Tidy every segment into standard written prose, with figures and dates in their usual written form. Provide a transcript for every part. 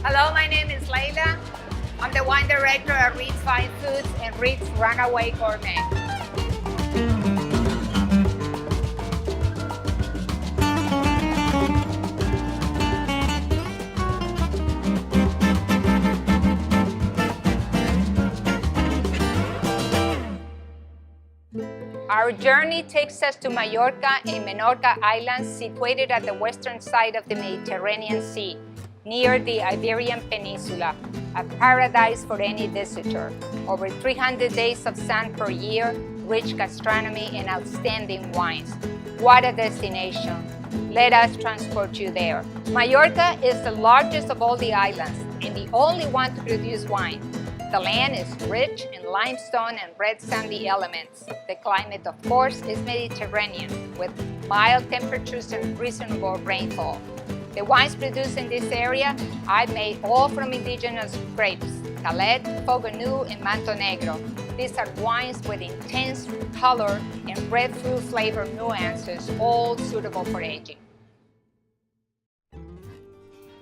Hello, my name is Layla. I'm the wine director at Reid's Fine Foods and Reid's Runaway Gourmet. Our journey takes us to Mallorca and Menorca Islands, situated at the western side of the Mediterranean Sea, near the Iberian Peninsula, a paradise for any visitor. Over 300 days of sun per year, rich gastronomy and outstanding wines. What a destination! Let us transport you there. Mallorca is the largest of all the islands and the only one to produce wine. The land is rich in limestone and red sandy elements. The climate, of course, is Mediterranean, with mild temperatures and reasonable rainfall. The wines produced in this area are made all from indigenous grapes, Callet, Fogonou, and Manto Negro. These are wines with intense color and breadfruit flavor nuances, all suitable for aging.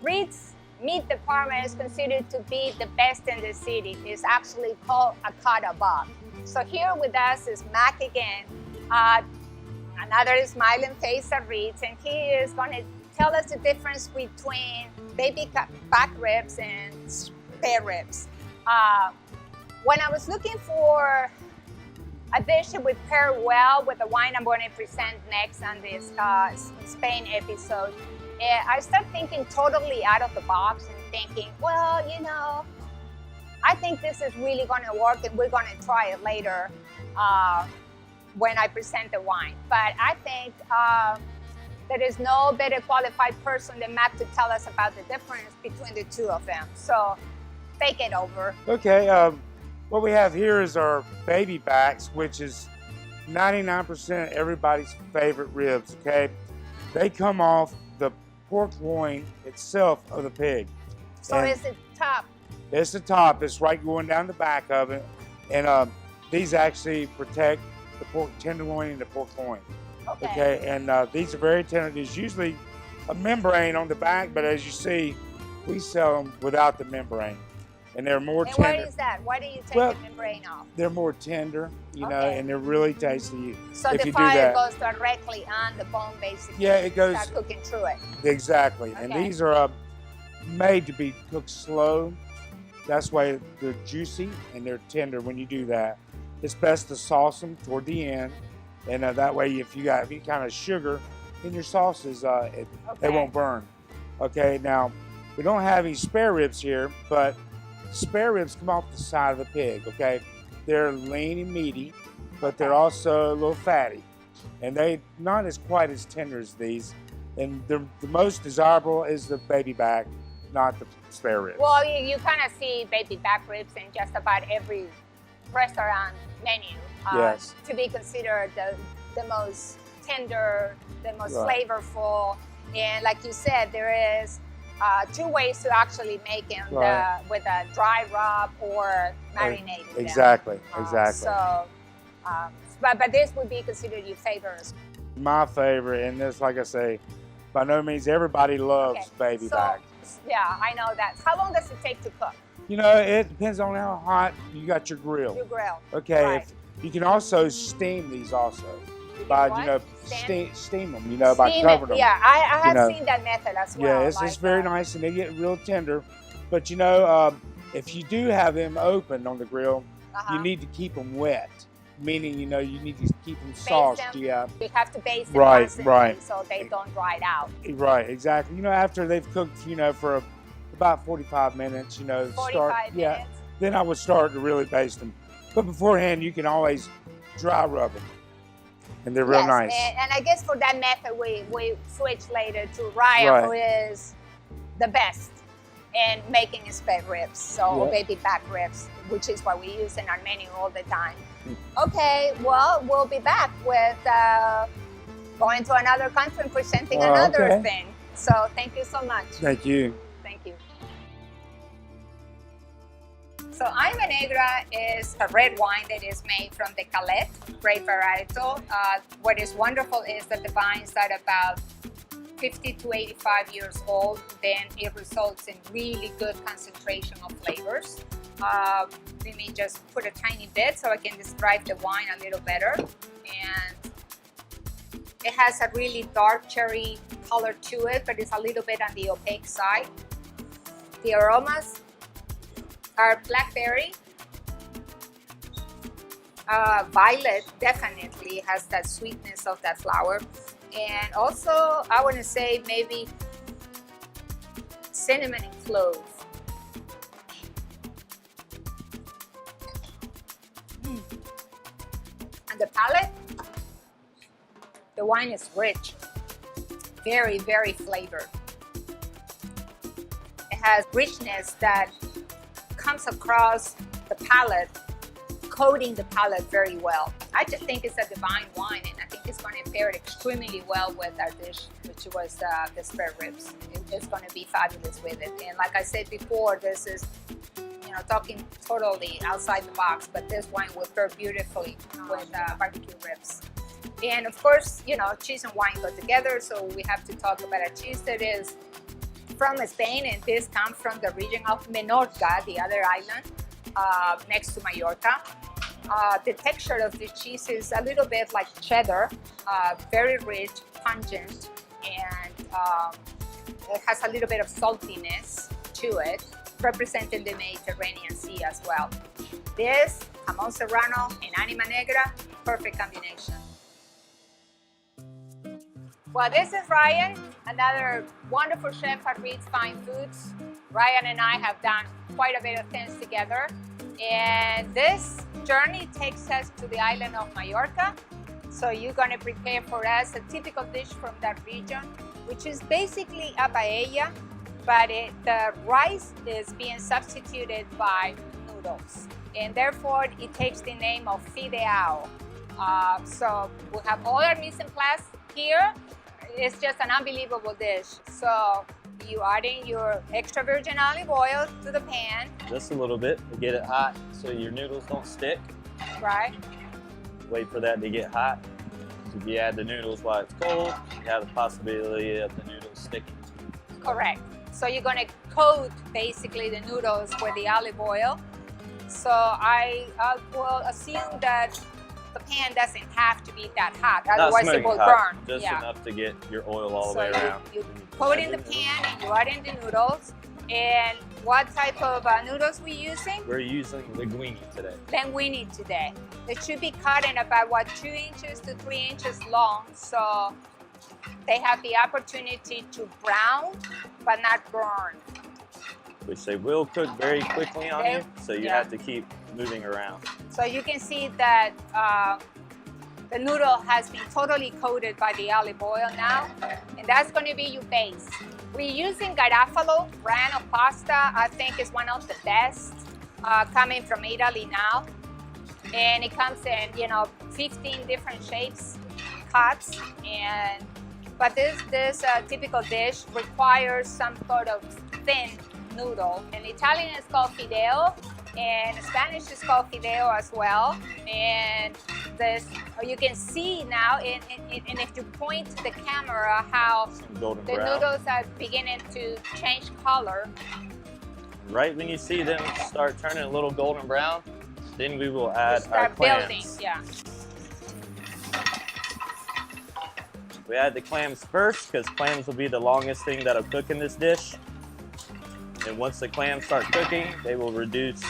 Reid's Meat Department is considered to be the best in the city. It's actually called a cut above. So here with us is Mac again, another smiling face at Reid's, and he is going to tell us the difference between baby back ribs and spare ribs. When I was looking for a dish that would pair well with the wine I'm going to present next on this Spain episode, I started thinking totally out of the box and thinking, well, you know, I think this is really going to work and we're going to try it later when I present the wine. But I think there is no better qualified person than Matt to tell us about the difference between the two of them. So take it over. Okay, what we have here is our baby backs, which is 99% everybody's favorite ribs, okay? They come off the pork loin itself of the pig. So is it top? It's the top. It's right going down the back of it. And these actually protect the pork tenderloin and the pork loin. Okay, and these are very tender. There's usually a membrane on the back, but as you see, we sell them without the membrane. And they're more tender. And why is that? Why do you take the membrane off? They're more tender, you know, and they're really tasty. So if the you fire do that. goes directly on the bone, basically. Yeah, it goes. Start cooking through it. Exactly. Okay. And these are made to be cooked slow. That's why they're juicy and they're tender when you do that. It's best to sauce them toward the end. And that way, if you got any kind of sugar in your sauces, they won't burn. Okay, now, we don't have any spare ribs here, but spare ribs come off the side of the pig, okay? They're lean and meaty, but they're also a little fatty. And they're not quite as tender as these. And the most desirable is the baby back, not the spare ribs. Well, you kind of see baby back ribs in just about every restaurant menu. Yes. To be considered the most tender, the most flavorful. And like you said, there is two ways to actually make them, with a dry rub or marinated. Exactly. But this would be considered your favorite. My favorite, and this, like I say, by no means everybody loves baby back. Yeah, I know that. How long does it take to cook? You know, it depends on how hot you got your grill. Your grill. Okay, right. You can also steam these also. By, steam them, by steam covering them. Yeah, I have seen that method as well. Yeah, it's very nice and they get real tender. But if you do have them open on the grill, you need to keep them wet. Meaning, you need to keep them sauced. Yeah. You have to baste them constantly so they don't dry out. Right, exactly. After they've cooked, for about 45 minutes, 45 minutes. Then I would start to really baste them. But beforehand, you can always dry rub them. And they're real nice. And I guess for that method, we switch later to Ryan, who is the best in making spare ribs, baby back ribs, which is what we use in our menu all the time. Okay, well, we'll be back with going to another country and presenting another thing. So thank you so much. Thank you. Thank you. So Alma Negra is a red wine that is made from the Callet grape varietal. What is wonderful is that the vines are about 50 to 85 years old, then it results in really good concentration of flavors. Let me just put a tiny bit so I can describe the wine a little better. And it has a really dark cherry color to it, but it's a little bit on the opaque side. The aromas are blackberry. Violet definitely has that sweetness of that flower. And also, I want to say maybe cinnamon and clove. And the palate, the wine is rich, very, very flavored. It has richness that comes across the palate, coating the palate very well. I just think it's a divine wine, and I think it's going to pair extremely well with our dish, which was the spare ribs. It's going to be fabulous with it. And like I said before, this is, you know, talking totally outside the box, but this wine will pair beautifully with barbecue ribs. And of course, you know, cheese and wine go together, so we have to talk about a cheese that is from Spain, and this comes from the region of Menorca, the other island next to Mallorca. The texture of the cheese is a little bit like cheddar, very rich, pungent, and it has a little bit of saltiness to it, representing the Mediterranean Sea as well. This, jamón serrano and anima negra, perfect combination. Well, this is Ryan, another wonderful chef at Reid's Fine Foods. Ryan and I have done quite a bit of things together, and this journey takes us to the island of Mallorca. So you're going to prepare for us a typical dish from that region, which is basically a paella, but the rice is being substituted by noodles, and therefore it takes the name of FIDEAU. So we have all our mise en place here. It's just an unbelievable dish. So you adding your extra virgin olive oil to the pan. Just a little bit to get it hot so your noodles don't stick. Right. Wait for that to get hot. If you add the noodles while it's cold, you have the possibility of the noodles sticking. Correct. So you're going to coat basically the noodles with the olive oil. So I will assume that the pan doesn't have to be that hot, otherwise it will burn. Just enough to get your oil all the way around. You coat in the pan and you add in the noodles. And what type of noodles we using? We're using linguine today. Linguine today. It should be cut in about 2 inches to 3 inches long, so they have the opportunity to brown but not burn. Which they will cook very quickly on you, so you have to keep moving around. So you can see that the noodle has been totally coated by the olive oil now, and that's going to be your base. We're using Garofalo brand of pasta. I think it's one of the best coming from Italy now, and it comes in 15 different shapes, cuts, but this typical dish requires some sort of thin noodle. In Italian it's called FIDEAU, and in Spanish it's called FIDEAU as well. And this, you can see now, and if you point to the camera, how the noodles are beginning to change color. Right when you see them start turning a little golden brown, then we will add our clams. Yeah. We add the clams first because clams will be the longest thing that'll cook in this dish. And once the clams start cooking, they will reduce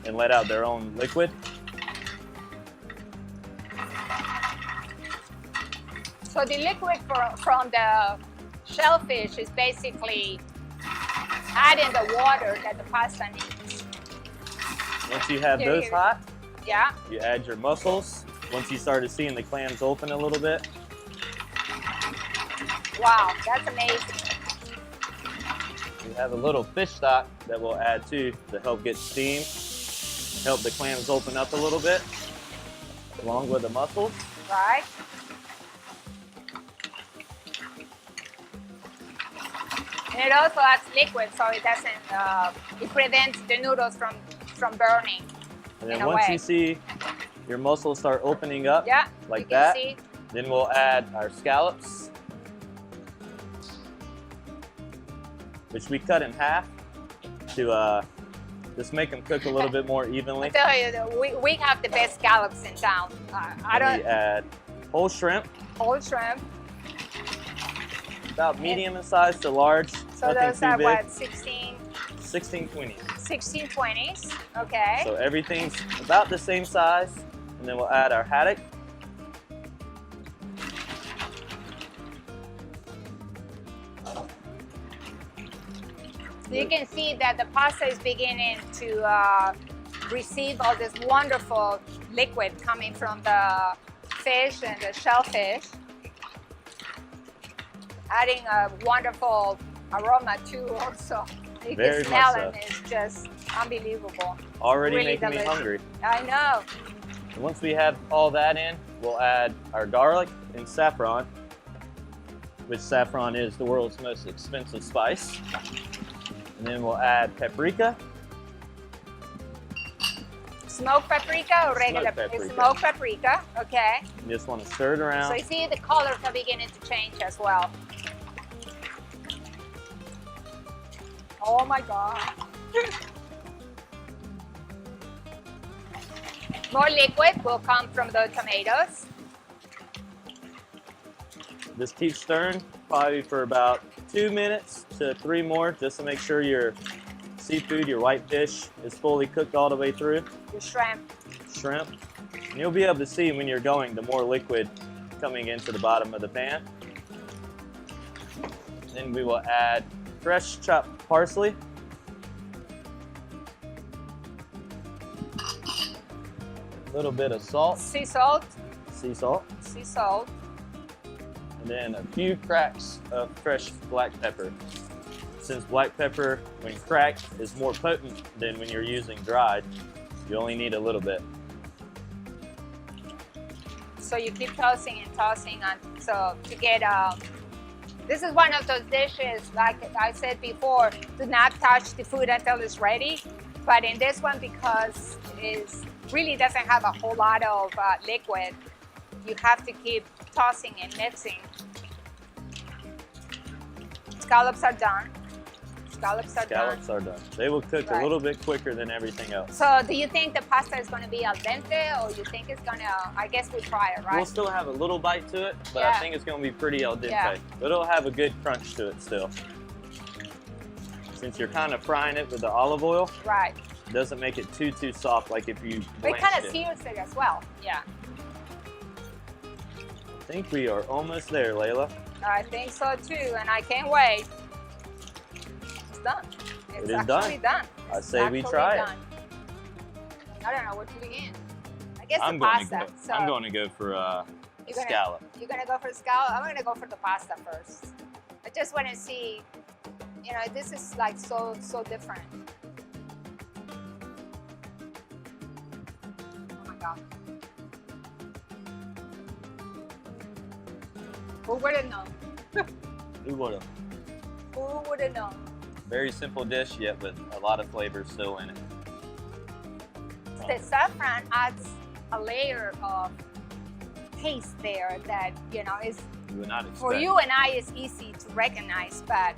and let out their own liquid. So the liquid from the shellfish is basically adding the water that the pasta needs. Once you have those hot, you add your mussels. Once you started seeing the clams open a little bit. Wow, that's amazing. We have a little fish stock that we'll add too to help get steam, help the clams open up a little bit, along with the mussels. Right. And it also adds liquid, so it doesn't, it prevents the noodles from burning. And then once you see your mussels start opening up, like that, then we'll add our scallops. which we cut in half to just make them cook a little bit more evenly. I tell you, we have the best scallops in town. We add whole shrimp. Whole shrimp. About medium in size to large. So those are what, 16? 1620s. 1620s, okay. So everything's about the same size. And then we'll add our haddock. So you can see that the pasta is beginning to receive all this wonderful liquid coming from the fish and the shellfish, adding a wonderful aroma too also. You can smell it, it's just unbelievable. Already really making delicious. me hungry. I know. And once we have all that in, we'll add our garlic and saffron, which saffron is the world's most expensive spice. And then we'll add paprika. Smoked paprika or regular? Smoked paprika, okay. You just want to stir it around. So you see the colors are beginning to change as well. Oh my God. More liquid will come from the tomatoes. Just keep stirring, probably for about 2 minutes to 3 more, just to make sure your seafood, your white fish, is fully cooked all the way through. The shrimp. Shrimp. And you'll be able to see when you're going, the more liquid coming into the bottom of the pan. Then we will add fresh chopped parsley. A little bit of salt. Sea salt. Sea salt. Sea salt. And then a few cracks of fresh black pepper. Since black pepper, when cracked, is more potent than when you're using dried, you only need a little bit. So you keep tossing and tossing, and so to get this is one of those dishes, like I said before, do not touch the food until it's ready. But in this one, because it really doesn't have a whole lot of liquid, you have to keep tossing and mixing. Scallops are done. Scallops are done. They will cook a little bit quicker than everything else. So do you think the pasta is going to be al dente, or you think it's going to, I guess we'll try it, right? We'll still have a little bite to it, but I think it's going to be pretty al dente. Yeah. But it'll have a good crunch to it still. Since you're kind of frying it with the olive oil, right? It doesn't make it too soft like if you But it kind of sears it as well, yeah. I think we are almost there, Layla. I think so too, and I can't wait. It's done. It's actually done. I say we try it. I don't know where to begin. I guess I'm the pasta. I'm going to go for scallop. You're going to go for the scallop? I'm going to go for the pasta first. I just want to see, you know, this is like so different. Oh my God. Who would have known? Who would have? Who would have known? Very simple dish, yet with a lot of flavor still in it. The saffron adds a layer of taste there that, you know, is You would not expect. for you and I is easy to recognize, but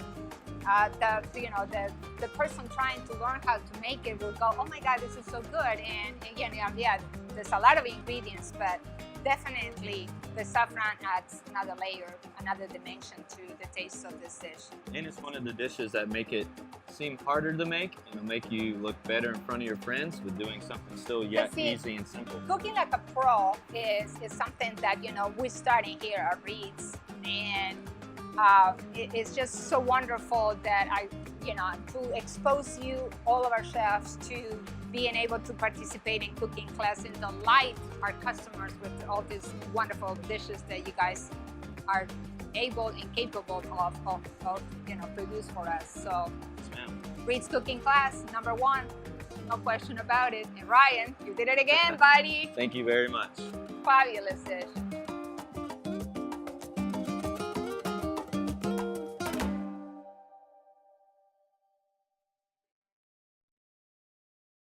the person trying to learn how to make it will go, oh my God, this is so good. And again, yeah, there's a lot of ingredients, but definitely the saffron adds another layer, another dimension to the taste of this dish. And it's one of the dishes that make it seem harder to make, and it'll make you look better in front of your friends with doing something still yet easy and simple. Cooking like a pro is something that, you know, we're starting here at Reid's, and it's just so wonderful that to expose you, all of our chefs, to being able to participate in cooking class and delight our customers with all these wonderful dishes that you guys are able and capable of produce for us. So Reid's cooking class, #1, no question about it. And Ryan, you did it again, buddy. Thank you very much. Fabulous dish.